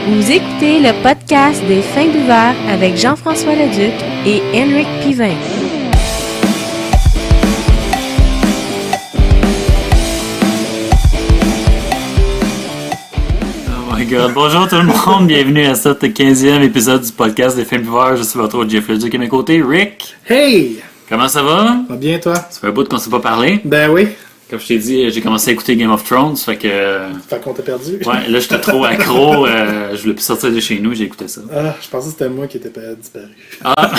Vous écoutez le podcast des Fins Buveurs avec Jean-François Leduc et Henrik Pivin. Oh my God. Bonjour tout le monde, bienvenue à ce 15e épisode du podcast des Fins Buveurs. Je suis votre hôte Jeff Leduc et à mes côtés, Rick. Hey! Comment ça va? Va bien, toi? Ça fait un bout qu'on ne s'est pas parlé. Ben oui. Comme je t'ai dit, j'ai commencé à écouter Game of Thrones, fait que... Fait qu'on t'a perdu. Ouais, là j'étais trop accro, je voulais plus sortir de chez nous, j'ai écouté ça. Ah, je pensais que c'était moi qui étais disparu. Ah! Moi,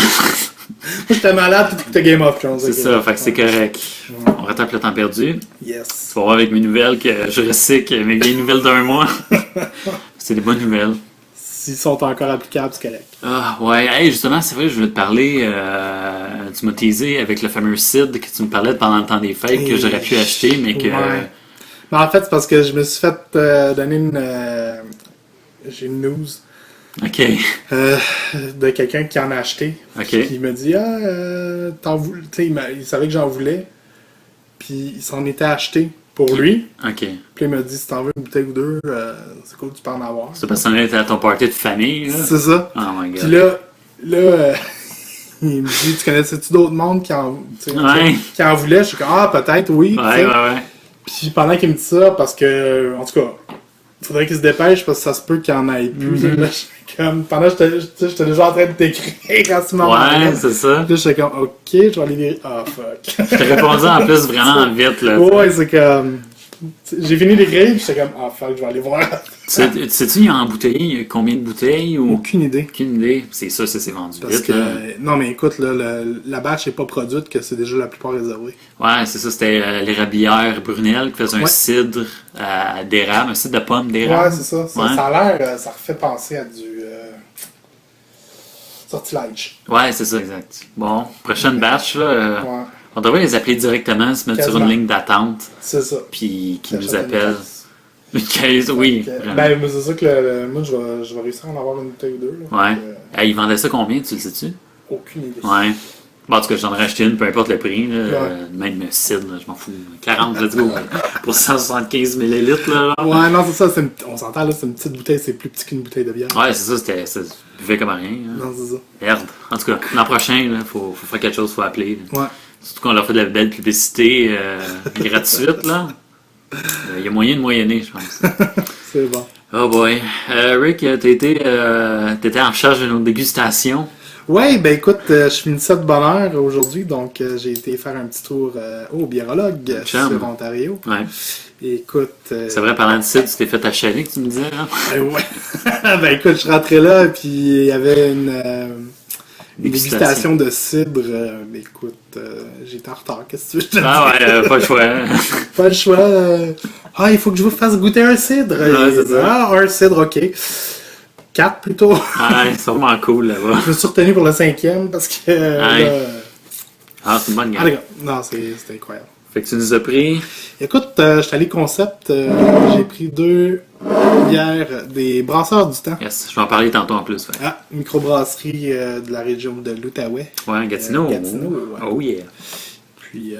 j'étais malade puis t'écoutais Game of Thrones. C'est ça, fait que c'est correct. On rattrape le temps perdu. Yes. Tu vas voir avec mes nouvelles que je recycle, mais les nouvelles d'un mois. C'est des bonnes nouvelles. S'ils sont encore applicables, c'est correct. Ah ouais, hey, justement, c'est vrai, je voulais te parler, tu m'as teasé avec le fameux Sid que tu me parlais pendant le temps des fêtes que j'aurais pu acheter, mais que... Ouais. Mais en fait, c'est parce que je me suis fait donner j'ai une news Ok, de quelqu'un qui en a acheté. ok. Puis il me dit, t'en voulais... Tu sais, il savait que j'en voulais. Puis il s'en était acheté pour lui. Ok. Puis il m'a dit, si t'en veux une bouteille ou deux, c'est cool, tu peux en avoir. C'est parce que était à ton party de famille, là? C'est ça. Oh my God. Puis là il me dit, tu connaissais-tu d'autres mondes qui en voulaient? Je suis comme, peut-être, oui. Ouais. Puis pendant qu'il me dit ça, parce que, en tout cas, il faudrait qu'il se dépêche parce que ça se peut qu'il y en ait plus. Mm-hmm. Là, comme, pendant que j'étais déjà en train de t'écrire à ce moment-là. Ouais, c'est ça. Puis là, j'étais comme, ok, je vais aller vérifier. Fuck. Je t'ai répondu en plus vraiment vite, là. Ouais, c'est comme... J'ai fini d'écrire, puis j'étais comme, fuck, je vais aller voir. Sais-tu, il y a embouteillé combien de bouteilles ou... Aucune idée. Aucune idée. C'est ça, c'est vendu Parce vite, que, là. non, mais écoute, là, la batch n'est pas produite, que c'est déjà la plupart réservé. Ouais, c'est ça, c'était l'érablière Brunel qui faisait un cidre d'érable, un cidre de pomme d'érable. Ouais, c'est ça. Ouais. Ça a l'air, ça refait penser à du sortilège. Ouais, c'est ça, exact. Bon, prochaine batch, là, Ouais, on devrait les appeler directement, se mettre sur une Quasiment. ligne d'attente, c'est ça. puis qu'ils nous T'achètes une appellent. caisse. Une caisse, oui. Donc, vraiment. ben, mais c'est ça que moi, je vais réussir à en avoir une bouteille ou deux. Là. Ouais. Donc, Hey, ils vendaient ça combien, tu le sais-tu? aucune idée. Ouais. Bon, en tout cas, j'en aurais acheté une, peu importe le prix. Là. Ouais. Même cidre, là, je m'en fous. 40, let's go. Pour 175 ml, là. Ouais, non, c'est ça. On s'entend, là, c'est une petite bouteille, c'est plus petit qu'une bouteille de bière. Ouais, c'est ça, ça buvait comme rien. Hein. Non, c'est ça. Merde. En tout cas, l'an prochain, il faut faire quelque chose, faut appeler. Là. Ouais. Surtout qu'on leur fait de la belle publicité gratuite, là. Il y a moyen de moyenner, je pense. C'est bon. Oh boy. Rick, t'étais en charge de nos dégustations. Ouais, ben écoute, je finis ça de bonne heure aujourd'hui, donc j'ai été faire un petit tour au biérologue Chum. sur Ontario. Ouais. Et écoute... C'est vrai, parlant de cidre, tu t'es fait achaler, que tu me disais, hein? Ouais. Ben écoute, je suis rentré là, puis il y avait une dégustation de cidre. Ben écoute, j'étais en retard, qu'est-ce que tu veux que je te Ah dise? ouais, pas le choix. Hein? Pas le choix. Il faut que je vous fasse goûter un cidre. Ouais, c'est ça. Un cidre, ok. 4 plutôt. Ah, c'est vraiment cool là-bas. Je me suis retenu pour le 5e parce que... Ah, c'est une bonne Ah, gamme. les gars, non, c'était incroyable. Fait que tu nous as pris. Écoute, je suis allé concept. J'ai pris 2 bières des Brasseurs du Temps. Yes, je vais en parler tantôt en plus. Fait. Microbrasserie de la région de l'Outaouais. Ouais, Gatineau. Gatineau, ouais. Oh yeah. Puis,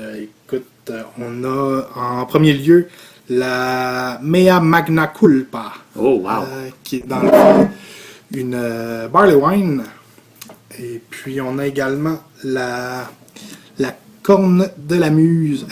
écoute, on a en premier lieu la Mea Magna Culpa. Oh wow. Qui est dans le fond une barley wine. Et puis, on a également la Corne de la Muse.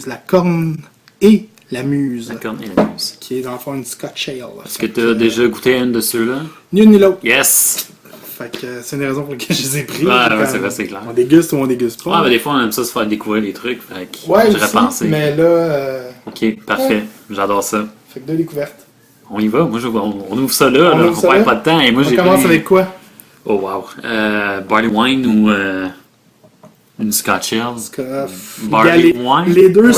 La Corne et la Muse. La corne et la muse. Qui est dans le fond une Scotch Ale. Est-ce que tu as déjà goûté une de ceux-là? Ni une ni l'autre. Yes! Fait que c'est une des raisons pour lesquelles je les ai pris. Ouais, Comme, c'est vrai, c'est clair. On déguste ou on déguste pas. Ouais, mais des fois, on aime ça se faire découvrir les trucs. Fait que Ouais, j'aurais aussi, pensé. mais là, Ok, parfait. J'adore ça. fait que 2 découvertes. On y va. Moi, on ouvre ça là. On là. ouvre On ça perd là? pas de temps. Et moi, On j'ai commence pris... avec quoi? Oh wow. Barley wine ou une Scotch Ale. Barley wine? Les deux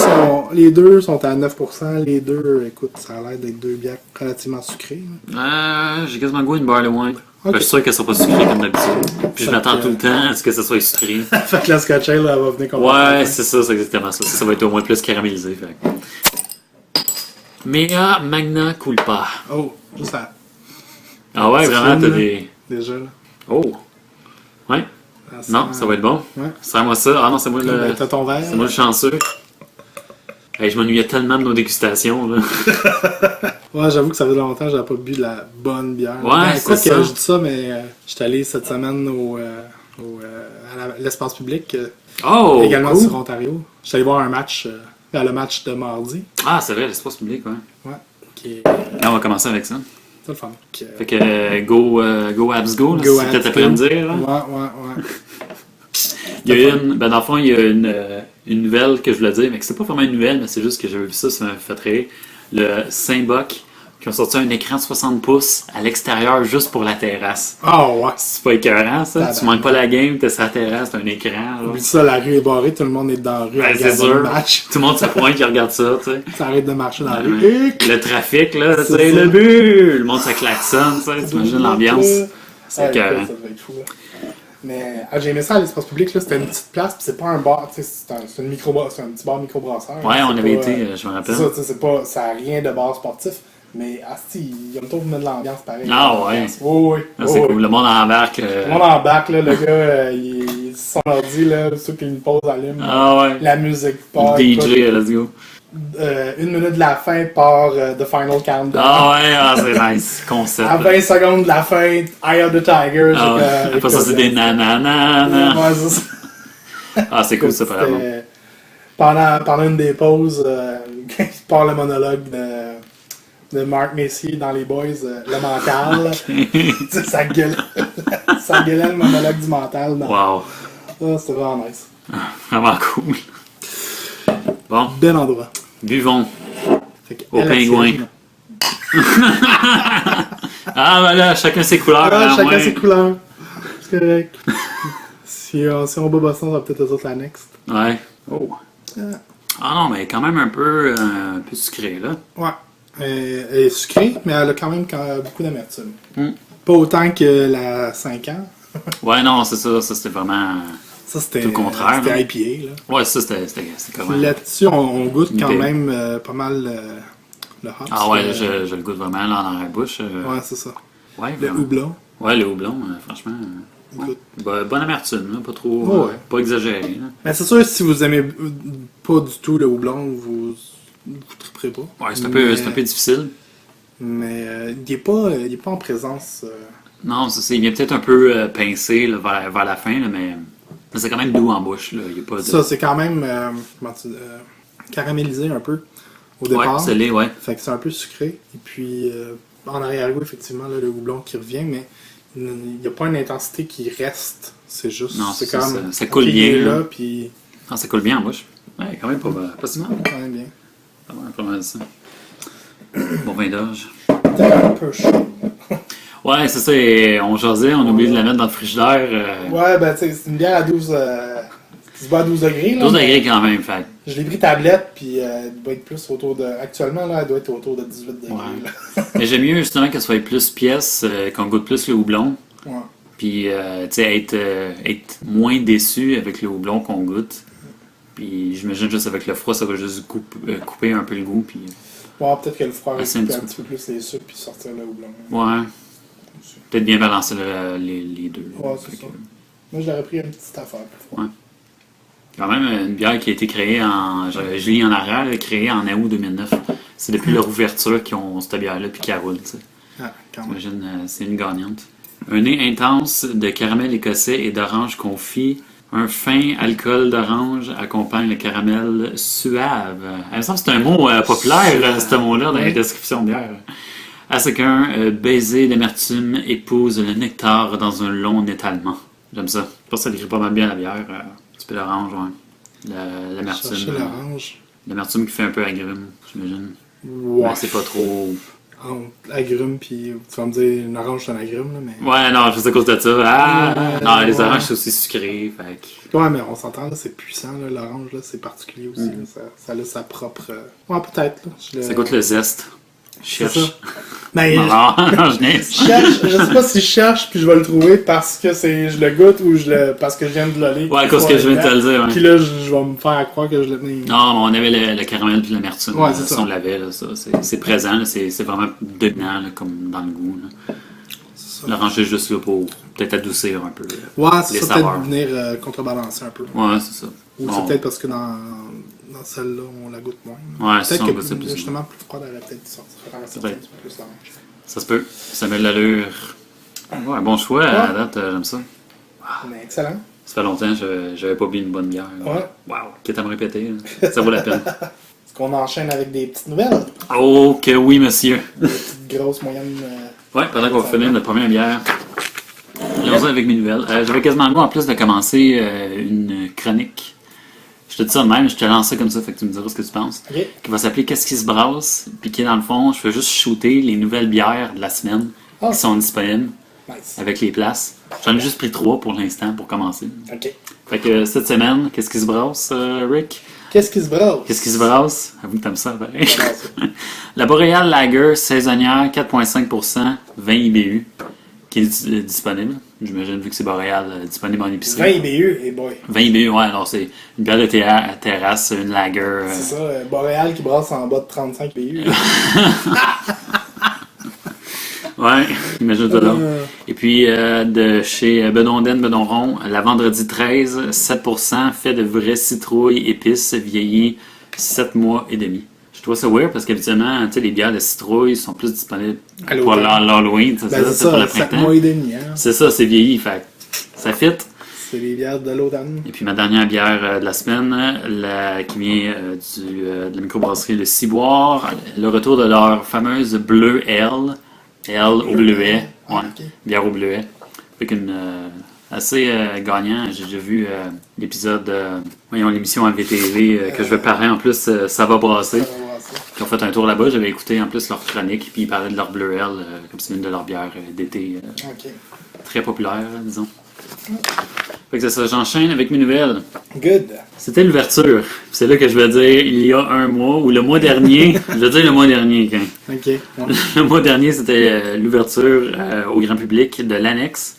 sont à 9%. Les deux, écoute, ça a l'air d'être 2 bières relativement sucrées. J'ai quasiment le goût d'une barley wine. Ok. Je suis sûr qu'elles sont pas sucrées comme d'habitude. Puis je Fait m'attends que- tout le temps à ce que ça soit sucré. Fait que la Scotch Ale, elle va venir comme Ouais, c'est ça, c'est exactement ça. Ça va être au moins plus caramélisé. Fait. Mea Magna Culpa. Oh, juste ça. Ah ouais, C'est vraiment, fun, t'as là. des... Déjà, là. Oh! Ouais? Non, ça va être bon. Ouais. Sers-moi ça. Ah non, c'est moi Ben, le... t'as ton verre. C'est moi le chanceux. Hey, je m'ennuyais tellement de nos dégustations, là. Ouais, j'avoue que ça fait longtemps que j'avais pas bu de la bonne bière. Ouais, c'est quoi ça. que je dis ça, mais j'étais allé cette semaine à l'espace public, Oh, également cool. sur Ontario. J'étais allé voir un match, le match de mardi. Ah, c'est vrai, l'espace public, ouais. Ouais, qui est Là, on va commencer avec ça. c'est le fun. Fait que go Abs go, là, Go c'est peut-être Abs après go. me dire. Là. Ouais. Il y a dans le fond, il y a une nouvelle que je voulais dire, mais que c'est pas vraiment une nouvelle, mais c'est juste que j'avais vu ça m'a fait rire. Le Saint-Boc qui ont sorti un écran de 60 pouces à l'extérieur juste pour la terrasse. Oh, ouais. C'est pas écœurant, ça? Tu manques pas la game, t'es sur la terrasse, t'as un écran. Là. Oublie ça, la rue est barrée, tout le monde est dans la rue à Ouais, c'est regarder sûr. le match. Tout le monde se pointe qui regarde ça, tu sais. Ça arrête de marcher dans la rue. Ouais. Le trafic, là, tu C'est sais, ça. le but! Le monde se klaxonne, tu sais, t'imagines l'ambiance. C'est écœurant. Ça devait être fou. Là. Mais j'ai aimé ça à l'espace public, là, c'était une petite place, puis c'est pas un bar, tu sais, c'est un petit bar microbrasseur. Ouais, là, on c'est avait pas, été, je me rappelle. C'est ça, tu sais, c'est pas, ça a rien de bar sportif, mais asti, il y a toujours mettre de l'ambiance pareil. Ah ouais. Oui. Ah, c'est cool, le monde embarque. Le monde en bac, là, le gars, il son ordi, là, ceux qui une pause allume, Ah ouais. la musique part. DJ, let's go. 1 minute de la fin par The Final Countdown. Ah ouais, ah, c'est nice, concept. À 20 secondes de la fin, Eye of the Tiger. Ah ouais. Après ça, c'est des nanana. Ouais, c'est ça. Ah, c'est cool, ça, par exemple. C'était- pendant une des pauses, quand il part le monologue de Mark Messier dans Les Boys, le mental. Tu sais, ça gueulait le monologue du mental. Wow, Ça, c'était vraiment nice. vraiment cool. Bon, Bel endroit. buvons Fait que au elle, pingouin. elle, Ah, ben là, chacun ses couleurs. Ah, hein, chacun ouais. ses couleurs. C'est correct. si on bat Boston, ça va peut-être eux autres la next. Ouais. Oh. Ah. Ah non, mais quand même un peu sucré, là. Ouais. Elle est sucrée, mais elle a quand même beaucoup d'amertume. Mm. Pas autant que la 5 ans. Ouais, non, c'est ça. Ça, c'était vraiment... Ça, c'était Tout le contraire, C'était hein. IPA. Là. Ouais, ça, c'était comment? Là-dessus, on goûte quand IPA. même pas mal le hops. Ah ouais, je le goûte vraiment là dans la bouche. Ouais, c'est ça. Ouais, Le vraiment. houblon. Ouais, le houblon, franchement. Ouais. Écoute. Bonne amertume, là, pas trop. Ouais. Pas exagéré. Là. Mais c'est sûr, si vous aimez pas du tout le houblon, vous triperez pas. Ouais, c'est un Mais- peu difficile. Mais il est pas en présence. Non, il vient peut-être un peu pincé là, vers la fin, là, mais c'est quand même doux en bouche. Là. Il y a pas de... Ça, c'est quand même caramélisé un peu au départ. Ouais, salé, ouais. Fait que c'est un peu sucré. Et puis, en arrière-goût, effectivement, là, le houblon qui revient, mais il n'y a pas une intensité qui reste. C'est juste. Non, c'est ça, comme. ça coule ok, il est bien, là, là. puis. Ah, ça coule bien en bouche. Ouais, quand même pas si mal. Quand même bien. Pas mal ça. Bon vin d'orge. Peut-être un peu chaud. Ouais, c'est ça. Et on jasait, on a oublié de la mettre dans le frigidaire. Ouais, ben, tu sais, c'est une bière à 12. Qui se boit à 12 degrés. Là, 12 mais degrés quand même, fait. Je l'ai pris tablette, puis elle doit être plus autour de. Actuellement, là, elle doit être autour de 18 degrés. Ouais. Là. Mais j'aime mieux justement qu'elle soit plus pièce, qu'on goûte plus le houblon. Ouais. Puis, tu sais, être moins déçu avec le houblon qu'on goûte. Puis, j'imagine juste avec le froid, ça va juste couper un peu le goût. Puis, Ouais, peut-être que le froid va Ah, c'est un couper un petit petit peu plus les sucres, puis sortir le houblon. ouais. Peut-être bien balancer les deux. là. Ouais, c'est Fait ça. que, Moi, j'aurais pris une petite affaire plus froid. Ouais. Quand même, une bière qui a été créée je lis en arrière, là, créée en août 2009. C'est depuis leur ouverture qu'ils ont cette bière-là, puis qu'elle roule, tu sais. Ah, quand même. J'imagine, c'est une gagnante. Un nez intense de caramel écossais et d'orange confit. Un fin alcool d'orange accompagne le caramel suave. Il me semble que c'est un mot populaire, ce mot-là, dans les Oui. descriptions de bière. À ce qu'un baiser d'amertume épouse le nectar dans un long étalement. J'aime ça. Je pense que ça décrit pas mal bien la bière. Un petit peu d'orange, ouais. L'amertume. Chercher l'orange. L'amertume qui fait un peu agrume, j'imagine. Ouais. Mais c'est pas trop... Agrume, puis tu vas me dire une orange, c'est un agrume, là, mais. Ouais, non, juste à cause de ça. Ah! Non, les ouais. oranges, c'est aussi sucré. Fait que... Ouais, mais on s'entend, là, c'est puissant, là, l'orange, là, c'est particulier aussi. Là, ça a sa propre. Ouais, peut-être, là. Ça goûte le zeste. Je C'est cherche. ça. Mais Non, non, je n'ai. je cherche, je sais pas si je cherche, puis je vais le trouver parce que je le goûte ou parce que je viens de le lire. Ouais, à cause que je viens de te le dire. Puis Ouais. là, je vais me faire croire que je l'ai mis. Non, mais on avait le caramel puis l'amertume. Ouais, là, c'est si ça. on l'avait, là, ça. C'est présent, là, c'est vraiment dominant, là, comme dans le goût. Là. Ça. L'orange est juste là pour peut-être adoucir un peu. Ouais, c'est les ça, saveurs. peut-être venir contrebalancer un peu. Ouais, c'est ça. Ou Bon. c'est peut-être parce que dans celle-là, on la goûte moins. Ouais, c'est ça, on Peut-être goûte ça que plus. justement, plus froide, elle aurait peut-être sorti. Elle aurait sorti un petit peu plus d'orange. Ça se peut. Ça met de l'allure. Ouais, bon choix, à date, j'aime ça. Mais excellent. Ça fait longtemps que j'avais pas bu une bonne bière. Ouais. Wow, quitte à me répéter, ça vaut la peine. Est-ce qu'on enchaîne avec des petites nouvelles? Oh que oui, monsieur. Des petites grosses, moyennes. Ouais, pendant qu'on va finir notre première bière. Allons-y avec mes nouvelles. J'avais quasiment le goût en plus de commencer une chronique. Je te dis ça de même, je te lance ça comme ça, fait que tu me diras ce que tu penses. Ok. Qui va s'appeler Qu'est-ce qui se brasse? Puis qui, dans le fond, je fais juste shooter les nouvelles bières de la semaine qui sont disponibles Nice. avec les places. J'en ai juste pris 3 pour l'instant pour commencer. Ok. Fait que cette semaine, qu'est-ce qui se brasse, Rick? Qu'est-ce qui se brasse? Qu'est-ce qui se brasse? Avoue que t'aimes ça, pareil. J'adore ça. La Boreal Lager saisonnière, 4,5%, 20 IBU, qui est disponible. J'imagine, vu que c'est Boreal, disponible en 20 épicerie. IBU, et boy. 20 IBU, ouais, alors c'est une bière de terrasse, une lager. C'est ça, Boréal qui brasse en bas de 35 IBU. Ouais, imagine-toi donc. Et puis, de chez Bedonron, la Vendredi 13, 7%, fait de vraies citrouilles épices, vieillies 7 mois et demi. Je trouve ça weird parce qu'habituellement, tu sais, les bières de citrouille sont plus disponibles À pour l'automne. l'Halloween, c'est Ben, ça, c'est pour le ça, 7 printemps. mois et demi. Hein. C'est ça, c'est vieilli, fait que ça fit. C'est les bières de l'automne. Et puis ma dernière bière de la semaine, qui vient de la microbrasserie Le Ciboire, le retour de leur fameuse Bleu L au bleuet, Ah, ouais, ok. bière au bleuet. Fait qu'une assez gagnant. J'ai déjà vu l'épisode, l'émission à VTV que je vais parler en plus, ça va brasser. Ça va brasser. Qui ont fait un tour là-bas, j'avais écouté en plus leur chronique, puis ils parlaient de leur Bleu L, comme c'est une de leurs bières d'été Ok. très populaire, disons. Fait que c'est ça, j'enchaîne avec mes nouvelles. Good. C'était l'ouverture. C'est là que je vais dire il y a un mois, ou le mois dernier. Je vais dire le mois dernier, quand. Ok. Ouais. Le mois dernier, c'était l'ouverture au grand public de l'Annexe,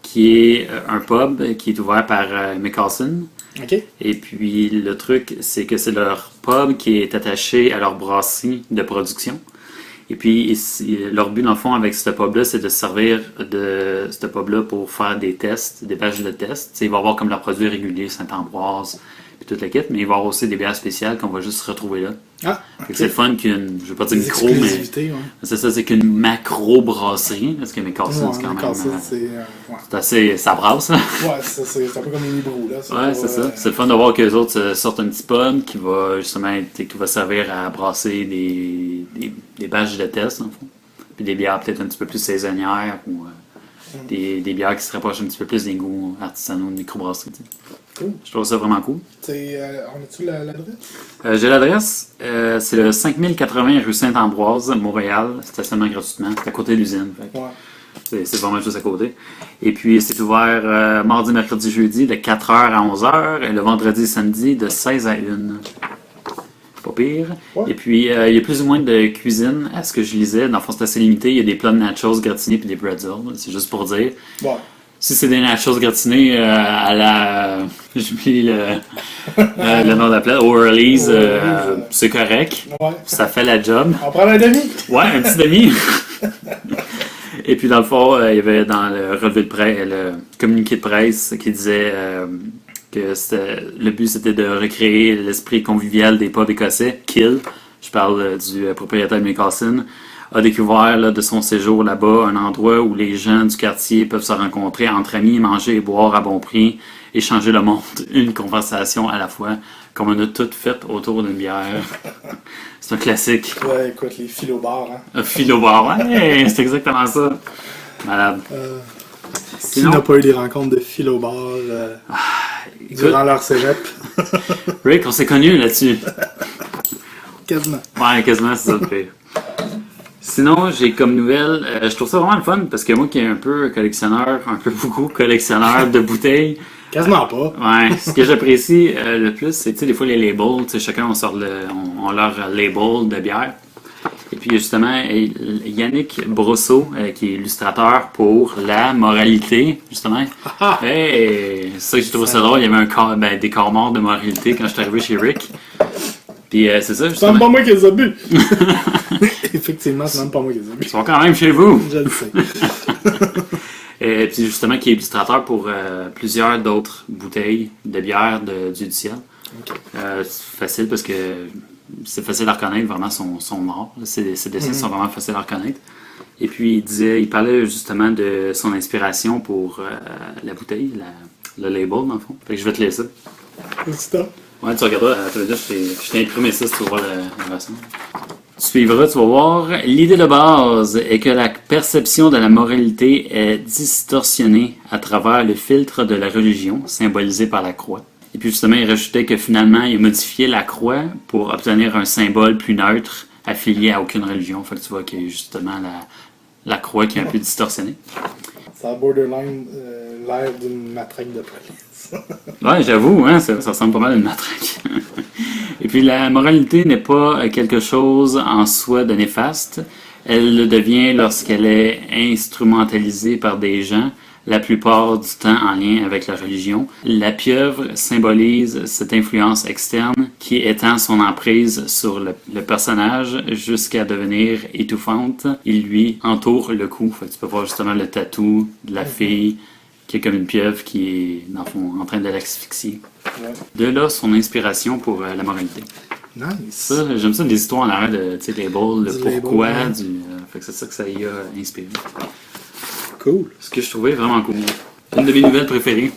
qui est un pub qui est ouvert par McCarson. Ok. Et puis, le truc, c'est que c'est leur pub qui est attaché à leur brasserie de production. Et puis, leur but, dans le fond, avec ce pub-là, c'est de se servir de ce pub-là pour faire des tests, des pages de tests. T'sais, il va y avoir comme leurs produits réguliers, Saint-Ambroise, puis toute la quête, mais il va y avoir aussi des bières spéciales qu'on va juste se retrouver là. Ah, Fait ok. que c'est le fun qu'une, je veux pas dire Des micro, mais exclusivités, ouais. c'est ça, c'est qu'une macro-brasserie, parce que McCarson, Ouais, c'est quand même... Carson, c'est... ouais. c'est assez... ça brasse, là. Ouais, c'est un peu comme les Nibrou, là. Ouais, c'est ça. C'est le fun de voir que les autres sortent un petit pub qui va justement qui va servir à brasser des batchs de test, en fond. Puis des bières peut-être un petit peu plus saisonnières ou des bières qui se rapprochent un petit peu plus des goûts artisanaux de microbrasserie. Tu sais. Cool. Je trouve ça vraiment cool. On a-tu l'adresse? J'ai l'adresse, c'est le 5080 rue Saint-Ambroise, Montréal, stationnement gratuitement, c'est à côté de l'usine. Fait que Ouais. c'est vraiment juste à côté. Et puis c'est ouvert mardi, mercredi, jeudi de 4h à 11h et le vendredi et samedi de 16 à 1. Pas pire. Ouais. Et puis il y a plus ou moins de cuisine à ce que je lisais. Dans le fond, c'est assez limité. Il y a des plats de nachos gratinés puis des pretzels. C'est juste pour dire. Bon. Si c'est des nachos gratinés à la... J'oublie le nom de la place. O'Reilly's, c'est correct. Ouais. Ça fait la job. On prend un demi? Ouais, un petit demi. Et puis dans le fond, il y avait dans le relevé de presse, le communiqué de presse qui disait que le but c'était de recréer l'esprit convivial des pubs écossais. Kill, je parle du propriétaire de McCarson, a découvert là, de son séjour là-bas un endroit où les gens du quartier peuvent se rencontrer entre amis, manger et boire à bon prix, échanger le monde, une conversation à la fois, comme on a toutes fait autour d'une bière. C'est un classique. Ouais, écoute, les philobars, hein. Un philo-bar, ouais, c'est exactement ça. Malade. Qui Sinon, n'a pas eu des rencontres de philobars écoute, durant leur cégep? Rick, on s'est connus là-dessus. Quasiment. Ouais, quasiment, c'est ça le pire. Sinon, j'ai comme nouvelle, je trouve ça vraiment le fun parce que moi qui est un peu collectionneur, un peu beaucoup collectionneur de bouteilles, Quasiment pas. ouais, ce que j'apprécie le plus, c'est tu sais, des fois les labels, tu sais, chacun on sort on leur label de bière. Et puis justement, Yannick Brosseau, qui est illustrateur pour La Moralité, justement. Hey, c'est ça que j'ai trouvé ça drôle, il y avait des corps morts de moralité quand je suis arrivé chez Rick. Puis c'est ça, C'est même justement. pas moi qui les ai bu. Effectivement, c'est même pas moi qui les ai bu. Ils sont quand même chez vous. Je le sais. Et puis justement, qui est illustrateur pour plusieurs d'autres bouteilles de bière du ciel. C'est facile parce que c'est facile à reconnaître vraiment son art. Ses dessins sont vraiment faciles à reconnaître. Et puis il parlait justement de son inspiration pour la bouteille, le label dans le fond. Fait que je vais te laisser ça. C'est ça. Ouais, tu regarderas, je t'ai imprimé ça si tu veux voir la version. Tu suivras, tu vas voir. L'idée de base est que la perception de la moralité est distorsionnée à travers le filtre de la religion, symbolisé par la croix. Et puis justement, il rajoutait que finalement, il a modifié la croix pour obtenir un symbole plus neutre, affilié à aucune religion. Fait que tu vois qu'il y a justement la croix qui est un peu distorsionnée. Ça a borderline l'air d'une matraque de police. Ouais, j'avoue, hein, ça ressemble pas mal à une matraque. Et puis la moralité n'est pas quelque chose en soi de néfaste. Elle le devient lorsqu'elle est instrumentalisée par des gens, la plupart du temps en lien avec la religion. La pieuvre symbolise cette influence externe qui étend son emprise sur le personnage jusqu'à devenir étouffante. Il lui entoure le cou. Fait que tu peux voir justement le tatou de la fille qui est comme une pieuvre qui est dans le fond, en train de l'asphyxier. Ouais. De là, son inspiration pour la moralité. Nice. Ça, j'aime ça, des histoires en arrière de label, le pourquoi, label, fait que c'est ça que ça y a inspiré. Cool. Ce que je trouvais vraiment cool. Une de mes nouvelles préférées.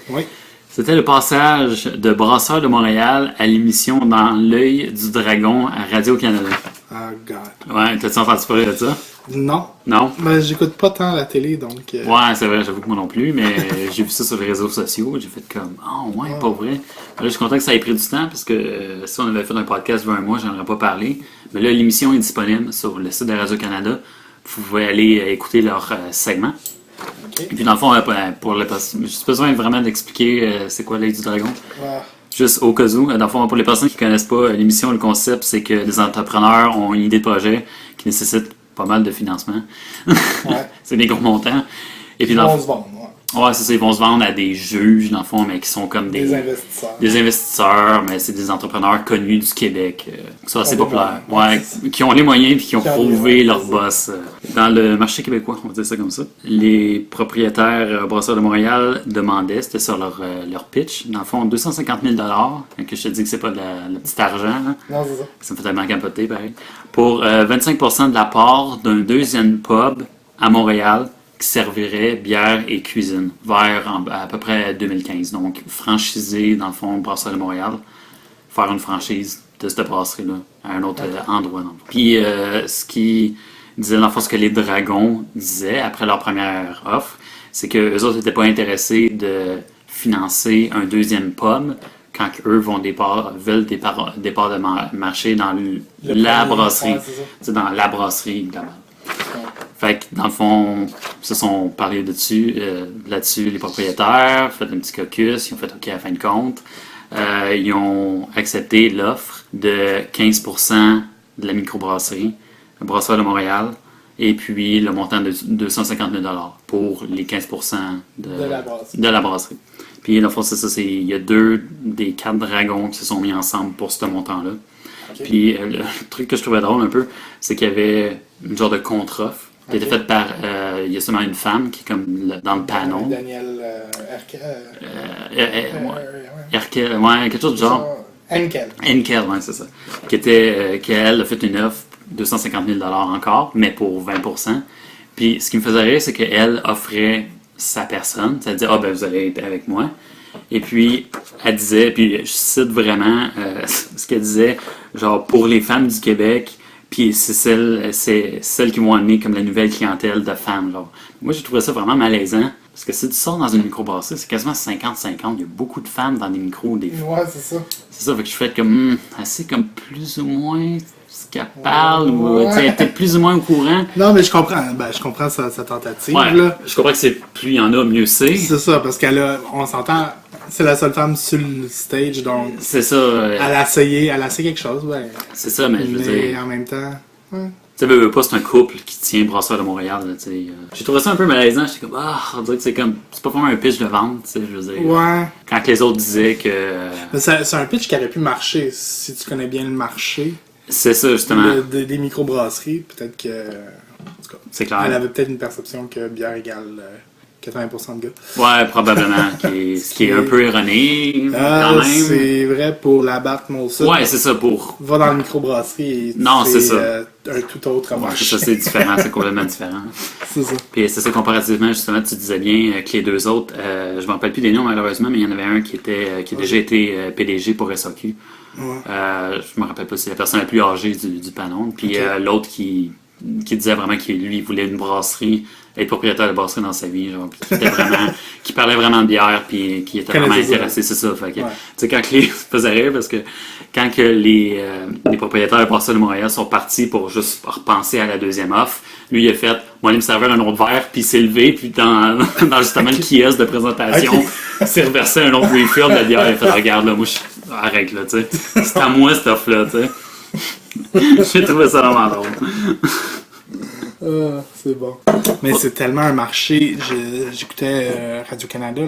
Oui. C'était le passage de Brasseur de Montréal à l'émission Dans l'œil du dragon à Radio-Canada. Oh, God. Ouais, t'as-tu entendu parler de ça? Non. Non? Mais j'écoute pas tant la télé, donc... Ouais, c'est vrai, j'avoue que moi non plus, mais j'ai vu ça sur les réseaux sociaux, j'ai fait comme, oh ouais, pas vrai. Là, je suis content que ça ait pris du temps, parce que si on avait fait un podcast il y a un mois, j'en aurais pas parlé. Mais là, l'émission est disponible sur le site de Radio-Canada. Vous pouvez aller écouter leur segment. OK. Et puis dans le fond, pour le j'ai juste besoin vraiment d'expliquer c'est quoi l'œil du dragon. Ah, Juste au cas où, dans le fond, pour les personnes qui connaissent pas l'émission, le concept, c'est que les entrepreneurs ont une idée de projet qui nécessite pas mal de financement. ouais. C'est des gros montants. Et puis Ils dans le vont fond, se vendre, ouais. ouais, c'est ça, ils vont se vendre à des juges, dans le fond, mais qui sont comme Des investisseurs. des investisseurs, mais c'est des entrepreneurs connus du Québec, qui sont assez Qui ont populaires. les moyens. Ouais, qui ont les moyens et qui ont Qui ont les prouvé moyens, leur c'est ça. boss. Dans le marché québécois, on va dire ça comme ça. Les propriétaires Brasseurs de Montréal demandaient, c'était sur leur pitch, dans le fond, 250 000 que je te dis que c'est pas le petit argent, hein. Non, c'est ça. Ça me fait tellement capoter, pareil. Pour 25% de la part d'un deuxième pub à Montréal qui servirait bière et cuisine vers à peu près 2015. Donc, franchisé, dans le fond, Brasseur de Montréal, faire une franchise de cette brasserie-là à un autre endroit. Dans le fond. Puis, ce qui disait, dans le fond, ce que les Dragons disaient après leur première offre, c'est qu'eux autres n'étaient pas intéressés de financer un deuxième pub quand eux veulent des parts de marché dans la premier, brasserie. ouais, c'est ça. C'est dans la brasserie, évidemment. Fait que, dans le fond, ils se sont parlé là-dessus, les propriétaires, fait un petit caucus, ils ont fait OK à la fin de compte. Ils ont accepté l'offre de 15% de la microbrasserie, le Brasseur de Montréal, et puis le montant de 250 000 pour les 15% de la brasserie. Puis, dans le fond, c'est ça, il y a deux des 4 dragons qui se sont mis ensemble pour ce montant-là. OK. Puis, le truc que je trouvais drôle un peu, c'est qu'il y avait une genre de contre-offre qui était faite par, il y a seulement une femme qui est comme dans le panneau. Daniel Ouais, quelque chose du genre. Henkel. Henkel, ouais, c'est ça. Qu'elle a fait une offre, 250 000 encore, mais pour 20%. Puis, ce qui me faisait rire, c'est qu'elle offrait sa personne. Ça disait, ben, vous allez être avec moi. Et puis, elle disait, puis je cite vraiment ce qu'elle disait, genre, pour les femmes du Québec, puis c'est celles qui vont amener comme la nouvelle clientèle de femmes. Genre. Moi, j'ai trouvé ça vraiment malaisant. Parce que si tu sors dans une microbrasserie, c'est quasiment 50-50. Il y a beaucoup de femmes dans des micros. Ouais, c'est ça. C'est ça, fait que je fais comme, assez comme plus ou moins ce qu'elle parle, ou tu es plus ou moins au courant. Non, mais je comprends sa tentative, Ouais, là. je comprends que c'est plus il y en a, mieux c'est. C'est ça, parce on s'entend, c'est la seule femme sur le stage, donc C'est ça. elle a essayé quelque chose, ouais. C'est ça, mais je veux Mais dire. en même temps, ouais. Tu sais, veux pas, c'est un couple qui tient Brasseur de Montréal. Là, tu sais. J'ai trouvé ça un peu malaisant. J'étais comme, on dirait que c'est pas vraiment un pitch de vente. Tu sais, je veux dire. Ouais. Quand les autres disaient que. Mais c'est un pitch qui aurait pu marcher si tu connais bien le marché C'est ça, justement. des microbrasseries. Peut-être que. En tout cas, C'est clair. elle avait peut-être une perception que bière égale 80% de gars. Ouais, probablement. Ce qui est un peu erroné, quand même. C'est vrai pour la Batte Molson. Ouais, c'est ça pour. Va dans la microbrasserie et Non, c'est ça. Un tout autre Ouais, marché. ça, c'est différent, c'est complètement différent. C'est ça. Puis c'est ça, comparativement, justement, tu disais bien que les deux autres, je ne me rappelle plus des noms malheureusement, mais il y en avait un qui a déjà été PDG pour SAQ. Ouais. Je me rappelle pas si c'est la personne la plus âgée du panel. Puis l'autre qui disait vraiment qu'il lui, il voulait une brasserie, être propriétaire de brasserie dans sa vie, genre, qui parlait vraiment de bière, puis qui était vraiment intéressé, c'est ça. Fait que, tu sais, quand ça faisait rire, parce que quand que les propriétaires de brasserie de Montréal sont partis pour juste repenser à la deuxième offre, lui, il a fait, moi, il me servait un autre verre, puis il s'est levé, puis dans justement le kiosque de présentation, il s'est reversé un autre refill de la bière, il a fait, regarde, là, moi, arrête, là, tu sais. C'est à moi, cette offre-là, tu sais. J'ai trouvé ça vraiment drôle. C'est bon. Mais c'est tellement un marché. J'écoutais Radio-Canada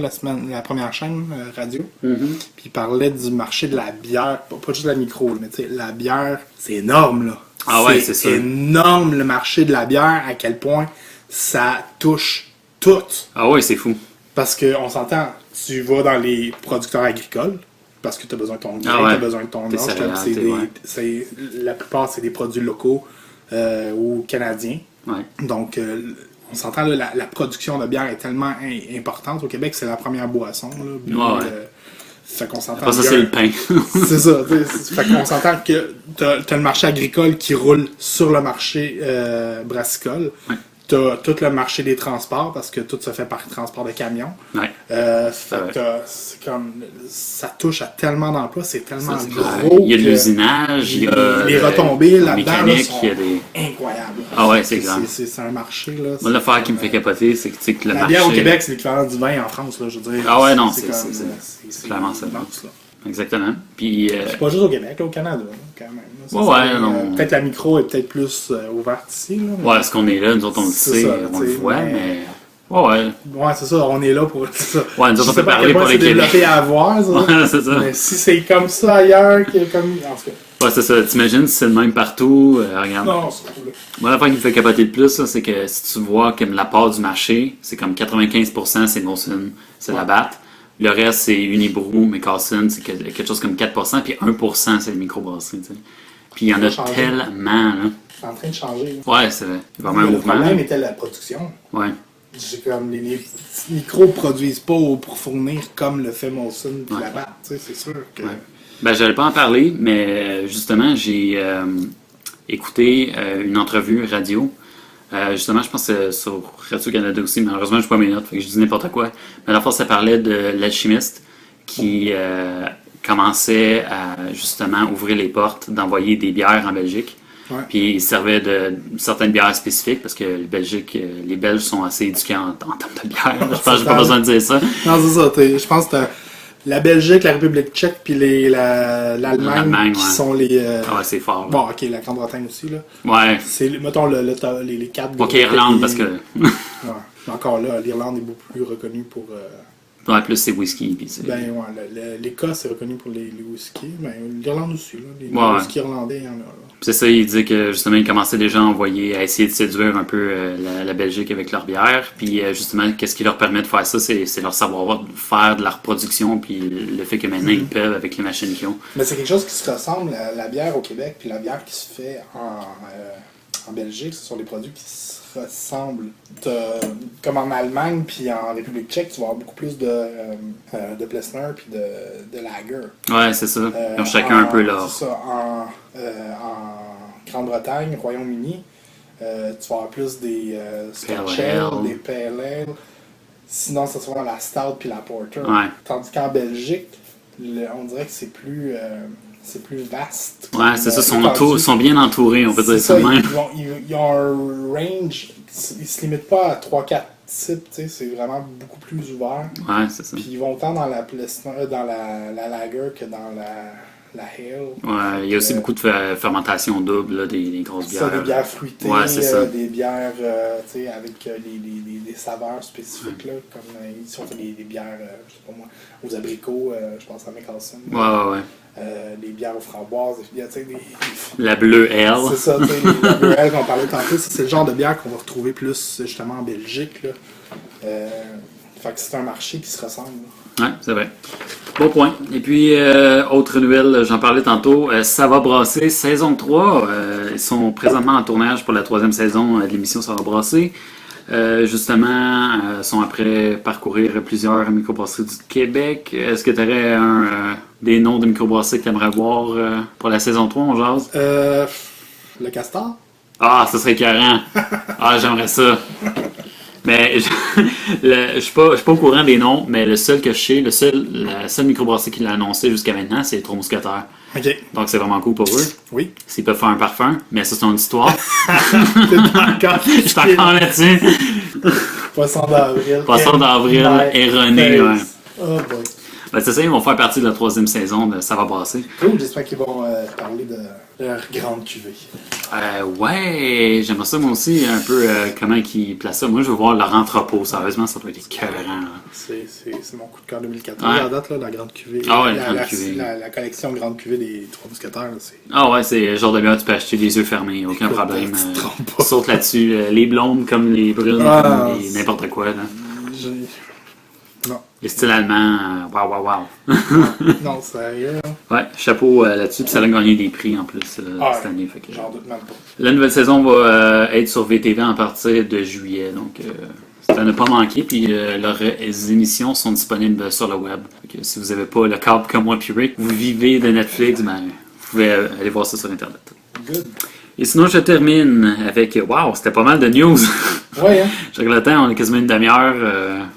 la première chaîne radio. Puis il parlait du marché de la bière. Pas juste la micro, mais tu sais, la bière, c'est énorme, là. Ah ouais, c'est ça. C'est énorme le marché de la bière, à quel point ça touche tout. Ah ouais, c'est fou. Parce qu'on s'entend, tu vas dans les producteurs agricoles, parce que tu as besoin de ton grain, tu as besoin de ton orge. La plupart, c'est des produits locaux ou canadiens. Ouais. Donc, on s'entend, là, la production de bière est tellement importante. Au Québec, c'est la première boisson. Là, fait qu'on s'entend. Après ça, c'est le pain. C'est ça. Fait qu'on s'entend que t'as le marché agricole qui roule sur le marché brassicole. Ouais. T'as tout le marché des transports, parce que tout se fait par transport de camions. Ouais. C'est comme, ça touche à tellement d'emplois, c'est tellement gros. Il y a de l'usinage, il y a les retombées là-dedans là, sont il y a des... incroyables. Ah ouais, c'est grand. C'est un marché. Là, moi, l'affaire qui me fait capoter, c'est que le la marché... bière au Québec, c'est l'équivalent du vin en France, là, je veux dire. Ah ouais, non, c'est clairement ça. Exactement. Puis, c'est pas juste au Québec, là, au Canada, là, quand même. Non. Peut-être la micro est peut-être plus ouverte ici. Là, ouais, parce qu'on est là, nous autres, on le sait, on le voit, mais... Ouais, c'est ça, on est là pour ça. Ouais, nous autres, on peut parler pour les Québec. C'est développé à avoir, ça. Ouais, c'est ça. Mais si c'est comme ça ailleurs, comme... En tout cas. Ouais, c'est ça. T'imagines si c'est le même partout, regarde. Non, c'est cool. Moi, l'affaire qui me fait capoter le plus, là, c'est que si tu vois comme la part du marché, c'est comme 95% c'est Molson, c'est la Batte. Le reste, c'est Unibrew, mais Carlson, c'est quelque chose comme 4%, puis 1%, c'est le microbrasserie, tu sais. Puis il y en a tellement, là. C'est en train de changer. Là. Ouais, c'est vrai. Vraiment un mouvement. Le problème était la production. Ouais. C'est comme les micros produisent pas pour fournir comme le fait Molson puis la Batte, tu sais, c'est sûr que... Ouais. Ben, j'allais pas en parler, mais justement, j'ai écouté une entrevue radio. Justement, je pense que c'est sur Radio-Canada aussi, malheureusement, je n'ai pas mes notes, fait que je dis n'importe quoi. Mais à la fois, ça parlait de l'alchimiste qui commençait à justement ouvrir les portes, d'envoyer des bières en Belgique. Ouais. Puis il servait de certaines bières spécifiques parce que les Belges sont assez éduqués en termes de bière. Je pense que j'ai pas besoin de dire ça. Non, c'est ça. Je pense que la Belgique, la République tchèque, puis l'Allemagne qui sont les... Ah ouais, c'est fort. Bon, ok, la Grande-Bretagne aussi, là. Ouais. C'est, mettons, les quatre... Ok, Irlande, parce que... ouais. Mais encore là, l'Irlande est beaucoup plus reconnue pour... Ouais, plus c'est whisky. Puis c'est... Ben ouais, l'Écosse est reconnue pour les whiskies, mais l'Irlande aussi, là. Les whiskies irlandais, il y en a, là. C'est ça, il dit que justement, il commençait déjà à essayer de séduire un peu la Belgique avec leur bière. Puis justement, qu'est-ce qui leur permet de faire ça, c'est leur savoir-faire de la reproduction, puis le fait que maintenant ils peuvent avec les machines qu'ils ont. Mais c'est quelque chose qui se ressemble à la bière au Québec, puis la bière qui se fait en Belgique, ce sont des produits qui se ressemblent. Comme en Allemagne, puis en République tchèque, tu vas avoir beaucoup plus de Plessner puis de Lager. Ouais, c'est ça. Ils ont chacun un peu leur... C'est ça. En Grande-Bretagne, Royaume-Uni, tu vas avoir plus des Scotch Ale, des Pale Ale. Sinon, ça sera la Stout puis la Porter. Ouais. Tandis qu'en Belgique, on dirait que c'est plus vaste. Ouais, c'est ça. Ils sont bien entourés, on peut dire ça même. Ils ont un range, ils se limitent pas à 3-4 types, c'est vraiment beaucoup plus ouvert. Ouais, c'est ça. Puis ils vont autant dans la lager que dans la ale. Ouais, il y a aussi beaucoup de fermentation double, là, des grosses bières. Ça, des bières fruitées, ouais, c'est ça. Des bières avec des saveurs spécifiques, là, comme ici on fait des bières, je sais pas moi, aux abricots, je pense à Mickelson. Ouais. Des bières aux framboises, la bleue ale. C'est ça, la bleue ale qu'on parlait tantôt, c'est le genre de bière qu'on va retrouver plus justement en Belgique, là. Fait que c'est un marché qui se ressemble. Ouais, c'est vrai. Bon point. Et puis, autre nouvelle, j'en parlais tantôt, Ça va brasser, saison 3. Ils sont présentement en tournage pour la 3e saison de l'émission Ça va brasser. Justement, sont après parcourir plusieurs microbrasseries du Québec. Est-ce que tu aurais des noms de microbrasseries que tu aimerais voir pour la saison 3, on jase? Le castor? Ah, ça serait écœurant. Ah, j'aimerais ça. Mais je suis pas au courant des noms, mais le seul que je sais, la seule microbrasserie qui l'a annoncé jusqu'à maintenant, c'est les Trois Mousquetaires. OK. Donc c'est vraiment cool pour eux. Oui. S'ils peuvent faire un parfum, mais ça c'est une histoire. Je Je suis encore là-dessus. Poisson d'avril. Poisson d'avril erroné, ouais. Oh boy. Ben, c'est ça, ils vont faire partie de la 3e saison de Ça va passer. Cool, j'espère qu'ils vont parler de leur grande cuvée. Ouais, j'aimerais ça moi aussi, un peu comment ils placent ça. Moi, je veux voir leur entrepôt. Sérieusement, ça doit être écœurant. C'est mon coup de cœur 2014. Ouais. À date, là, la grande cuvée. Ah ouais, la grande cuvée. La collection grande cuvée des Trois Mousquetaires, c'est... Ah ouais, c'est le genre de bière que tu peux acheter les yeux fermés, aucun Écoute, problème. tu te trompes pas. Saute là-dessus, les blondes comme les brunes, Ah, comme n'importe quoi. Là. Non. Les styles allemands, waouh. Non, sérieux. Ouais, chapeau là-dessus, puis ça a gagné des prix en plus cette année. Fait que, J'en doute même pas. la nouvelle saison va être sur VTV à partir de juillet, donc ça ne pas manquer. Puis leurs émissions sont disponibles sur le web. Fait que, si vous n'avez pas le câble comme moi, puis Rick, vous vivez de Netflix, ben, vous pouvez aller voir ça sur Internet. Good. Et sinon, je termine avec, wow, c'était pas mal de news. Ouais, hein? J'ai le temps, on est quasiment une demi-heure.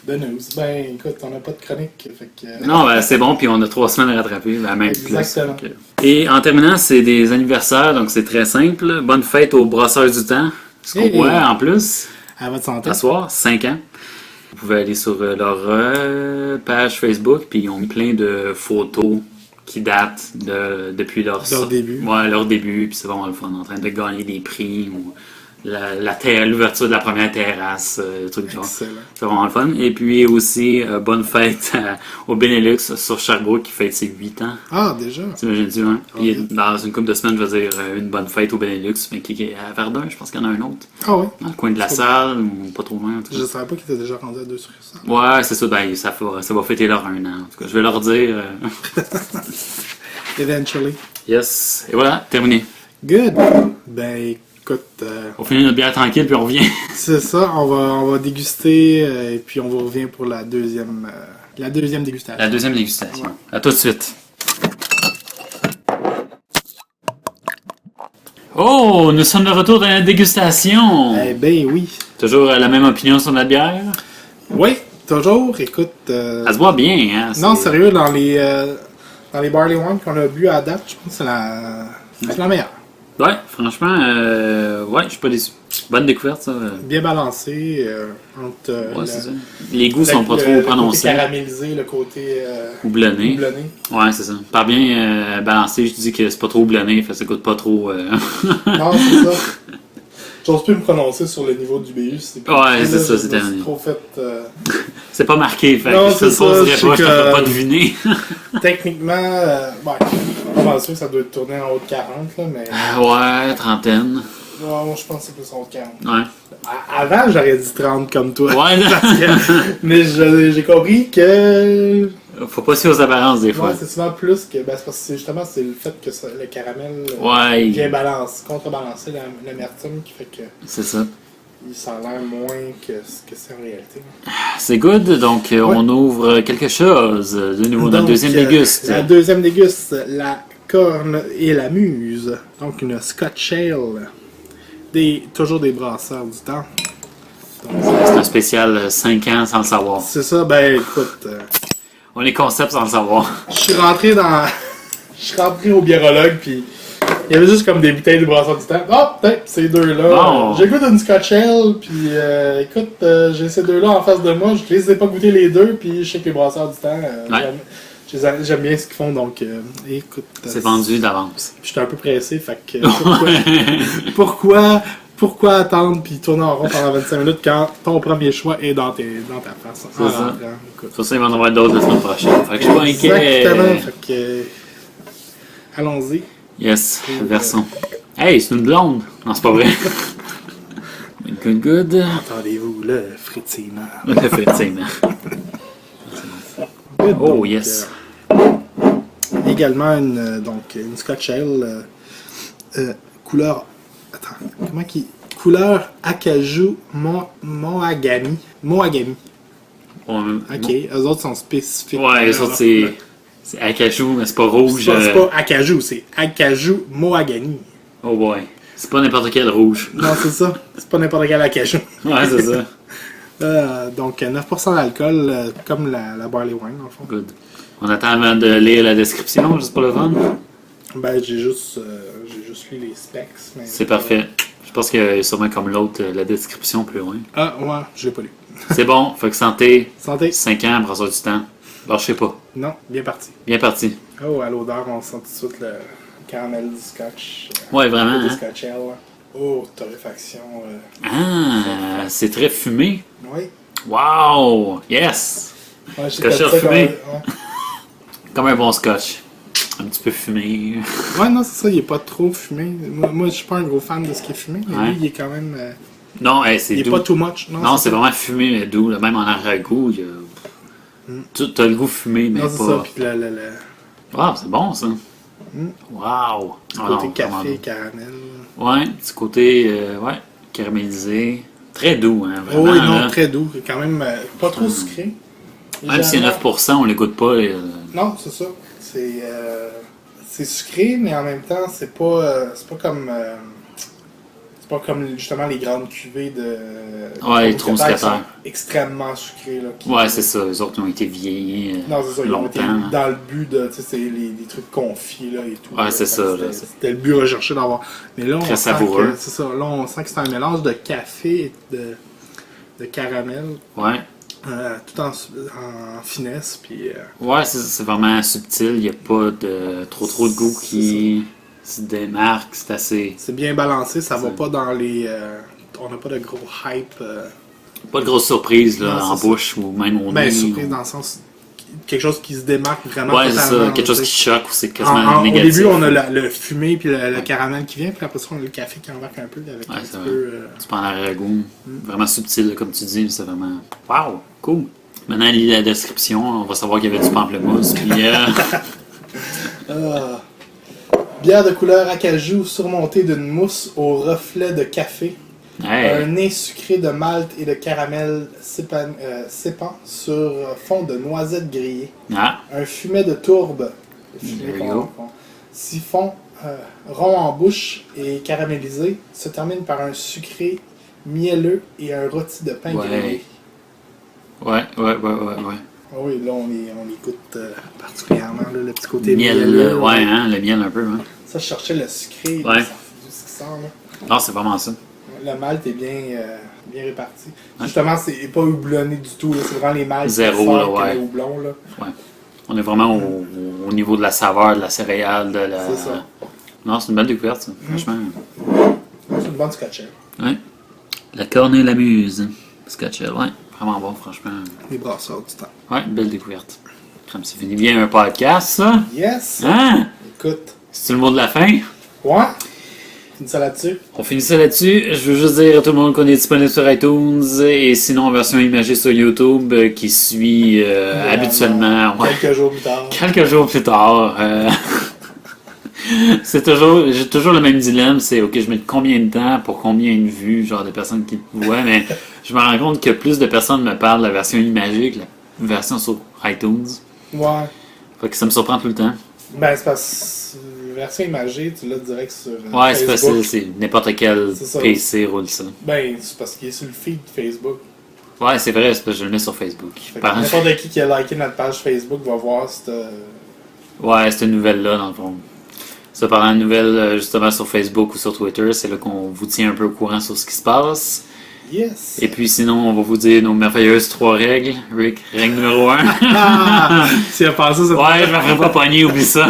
De news. Ben, écoute, on n'a pas de chronique. Fait que... Non, ben, c'est bon, puis on a 3 semaines à rattraper, ben, même Exactement. plus. Et en terminant, c'est des anniversaires, donc c'est très simple. Bonne fête aux Brasseurs du Temps. Ce qu'on voit en plus, À votre santé. à soir, 5 ans. Vous pouvez aller sur leur page Facebook, puis ils ont mis plein de photos qui datent depuis leur début. Ouais, leur début, puis c'est vraiment le fun, en train de gagner des prix, ou l'ouverture de la première terrasse, des trucs du genre. Excellent. C'est vraiment le fun. Et puis aussi, bonne fête au Benelux sur Sherbrooke qui fête ses 8 ans. Ah, déjà? T'imagines-tu, hein? Puis Ok. dans une couple de semaines, je veux dire, une bonne fête au Benelux, mais qui est à Verdun, je pense qu'il y en a un autre. Ah oui? Dans le coin de la salle, ou pas trop loin. En tout cas. Je savais pas qu'ils étaient déjà rendus à 2 sur ça. Ouais, c'est ça, ben, ça va fêter leur 1 an. En tout cas, je vais leur dire. Eventually. Yes. Et voilà, terminé. Good. Ben, écoute, On finit notre bière tranquille, puis on revient. c'est ça. On va déguster et puis on vous revient pour la deuxième dégustation. La deuxième dégustation. À tout de suite. Oh, nous sommes de retour dans la dégustation. Eh ben oui. Toujours la même opinion sur notre bière? Oui, toujours. Écoute. Elle se boit bien, hein? Non, sérieux, dans les barley wine qu'on a bu à date, je pense que c'est la meilleure. Ouais, franchement, ouais, je suis pas déçu. Bonne découverte, ça. Bien balancé entre Ouais, c'est ça. Les goûts sont pas trop le prononcés. côté caramélisé, le côté Houblonné. houblonné. Ouais, c'est ça. Par bien balancé, je dis que c'est pas trop houblonné, fait que ça goûte pas trop. Non, c'est ça. J'ose plus me prononcer sur le niveau du BU. Ouais, c'est ça, c'est terminé. trop fait. C'est pas marqué, fait Non, que je te le c'est ça, poserais je pas, je sais te ferais que- pas deviner. Techniquement, ouais, pas mal sûr que ça doit être tourné en haut de 40, là, mais. Ouais, trentaine. Non, moi je pense que c'est plus en haut de 40. Ouais. Avant, j'aurais dit 30 comme toi. Ouais, là. Mais j'ai compris que. Faut pas se fier aux apparences des fois. Ouais, c'est souvent plus que. Ben, c'est parce que justement, c'est le fait que le caramel Ouais, vient contrebalancer l'amertume qui fait que c'est ça. ça a l'air moins que ce que c'est en réalité. C'est good, donc on ouvre quelque chose de nouveau dans le Donc, deuxième déguste. La deuxième déguste, la corne et la muse. Donc une Scotch Ale. Toujours des brasseurs du temps. Donc, C'est un spécial 5 ans sans le savoir. c'est ça, ben écoute. On est concept sans le savoir. Je suis rentré au biérologue, puis il y avait juste comme des bouteilles de brasseurs du temps. Ah, peut-être ces deux-là. Bon. J'ai goûté une Scotch Ale, puis écoute, j'ai ces deux-là en face de moi. Je les ai pas goûté les deux, puis je sais que les brasseurs du temps, Ouais. j'aime bien ce qu'ils font, donc écoute. C'est vendu d'avance. J'étais un peu pressé, fait que pourquoi attendre puis tourner en rond pendant 25 minutes quand ton premier choix est dans ta face? C'est en ça. rentrant, écoute. Sur ça, il va en avoir d'autres la semaine prochaine. Fait que je suis pas inquiet. Exactement, fait que allons-y. Yes, version. Hey, c'est une blonde. Non, c'est pas vrai. Une Good. Entendez-vous le frétillement? Effectivement. Good, Oh, donc, yes. Également une Scotch Ale couleur. Attends, comment qui. Couleur acajou Mohagami. Mohagami. Ok, eux autres sont spécifiques. Ouais, les autres, c'est acajou, mais c'est pas rouge. C'est pas acajou, c'est acajou Mohagami. Oh boy. C'est pas n'importe quel rouge. Non, c'est ça. C'est pas n'importe quel acajou. Ouais, c'est ça. Donc 9% d'alcool, comme la barley wine, dans le fond. Good. On attend avant de lire la description, juste pour le fun. Ben, j'ai juste lu les specs. Mais C'est parfait. Je pense qu'il y a sûrement comme l'autre, la description plus loin. Ah, ouais, je l'ai pas lu. C'est bon, fait que santé, Santé. 5 ans, brasseur du temps. Lâchez pas. Non, bien parti. Bien parti. Oh, à l'odeur, on sent tout de suite le caramel du scotch. Ouais, vraiment, Du hein? scotch ale. Oh, torréfaction. Ah, c'est très fumé. Oui. Wow! Yes! Ouais, Scotch comme ale ça, fumé. ouais. Comme un bon scotch. Un petit peu fumé. Ouais, non, c'est ça, il est pas trop fumé. Moi je suis pas un gros fan de ce qui est fumé, mais Ouais. lui, il est quand même. Non, hey, c'est Il est doux. pas too much. Non, c'est ça. vraiment fumé, mais doux. Là. Même en arrière-goût, il y a... T'as le goût fumé, mais Non, c'est ça. pas... Puis le Wow, c'est bon, ça. Wow! Ah non, côté café, vraiment. caramel. Ouais, petit côté, ouais, caramélisé. Très doux, hein, Oh, vraiment. oui, non, là. très doux. Quand même pas trop sucré. Même si c'est Légèrement- 9%, on l'écoute pas. Non, c'est ça. C'est sucré, mais en même temps, c'est pas comme. C'est pas comme justement les grandes cuvées de. Ouais, les qui Tromscatter. sont extrêmement sucrées. Là, Ouais, c'est ça. Les autres ont été vieillis Non, c'est ça. Ils ont été longtemps. dans le but de. Tu sais, c'est les trucs confits là, et tout. Ouais, là. c'est Fait ça, que là, C'était le but recherché d'avoir. Mais là, on Très sent savoureux. que. C'est ça. Là, on sent que c'est un mélange de café et de caramel. Ouais. Tout en finesse. Puis. Ouais, c'est vraiment subtil. Il n'y a pas de trop de goût qui se démarque. C'est assez... C'est bien balancé, ça va C'est- pas dans les. On n'a pas de gros hype. Pas de grosse surprise là, Non, en c'est bouche ou même au Ben, nez. surprise ou- dans le sens. Quelque chose qui se démarque vraiment. Ouais, c'est ça. totalement, Quelque chose tu qui sais. choque ou c'est quasiment Au négatif. début, on a le fumé puis le caramel qui vient, puis après ça, on a le café qui embarque un peu avec Ouais, un c'est petit vrai. peu. C'est pas en arrière-goût. Vraiment subtil, là, comme tu dis. C'est vraiment... Wow! Cool! Maintenant, lis la description. On va savoir qu'il y avait du pamplemousse. Puis... Bière de couleur acajou surmontée d'une mousse au reflet de café. Un Hey! nez sucré de malt et de caramel sépant sur fond de noisettes grillées. Ah! Un fumet de tourbe. Le fumet There you qu'on- go. qu'on- Siphon rond en bouche et caramélisé se termine par un sucré mielleux et un rôti de pain Ouais. grillé. Ouais. Ah oui, là on les goûte particulièrement, là, le petit côté Miel, mielleux. ouais, hein, le miel un peu, hein. Ça, je cherchais le sucré, Ouais. ça, ce qui sort, là. Non, c'est vraiment ça. Le malt est bien réparti. Justement, c'est pas houblonné du tout, là, c'est vraiment les maltes Zéro, qui sortent là, que ouais. le houblon. Là. Ouais. On est vraiment au niveau de la saveur, de la céréale, de la... C'est ça. Non, c'est une belle découverte, ça. Franchement. C'est une bonne scotch ale. Ouais. La corne et la muse. Scotch ale, ouais. Vraiment bon, franchement. Les brasseurs du temps. Ouais, belle découverte. Comme c'est fini bien un podcast, ça. Yes! Hein? Écoute. C'est-tu le mot de la fin? Ouais! Finis ça là-dessus. On finit ça là-dessus. Je veux juste dire à tout le monde qu'on est disponible sur iTunes et sinon en version imagée sur YouTube qui suit habituellement. Ouais. Quelques jours plus tard. Quelques jours plus tard. J'ai toujours le même dilemme, c'est ok, je mets combien de temps pour combien de vues, genre de personnes qui me voient, mais je me rends compte que plus de personnes me parlent de la version imagée que la version sur iTunes. Ouais. Fait que ça me surprend tout le temps. Ben, c'est parce que version imagée, tu l'as direct sur Ouais, c'est Facebook. facile, c'est n'importe quel C'est ça. PC roule ça. Ben, c'est parce qu'il est sur le feed Facebook. Ouais, c'est vrai, c'est parce que je le mets sur Facebook. Fait que Par- n'importe qui a liké notre page Facebook va voir cette. Ouais, cette nouvelle-là, dans le fond. Ça, parlant de nouvelles, justement, sur Facebook ou sur Twitter, c'est là qu'on vous tient un peu au courant sur ce qui se passe. Yes! Et puis sinon, on va vous dire nos merveilleuses 3 règles. Rick, règle numéro 1. Ah! Tu as pensé ça? Ouais, je me ferai pas pogner, oublie ça.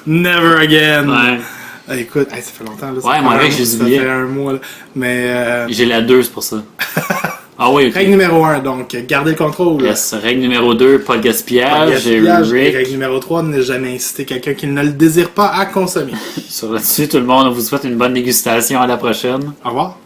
Never again! Ouais. Ah, écoute, hey, ça fait longtemps. Là, ça Ouais, fait moi, un- avec, je les ça oubliais. fait un mois. Là. Mais. J'ai la 2, c'est pour ça. Ah oui, ok. Règle numéro 1, donc, garder le contrôle. Yes. Règle numéro 2, pas de Pas de gaspillage. gaspillage. Et Et Rick, règle numéro 3, ne jamais inciter quelqu'un qui ne le désire pas à consommer. sur là-dessus, tout le monde, on vous souhaite une bonne dégustation. À la prochaine. Au revoir.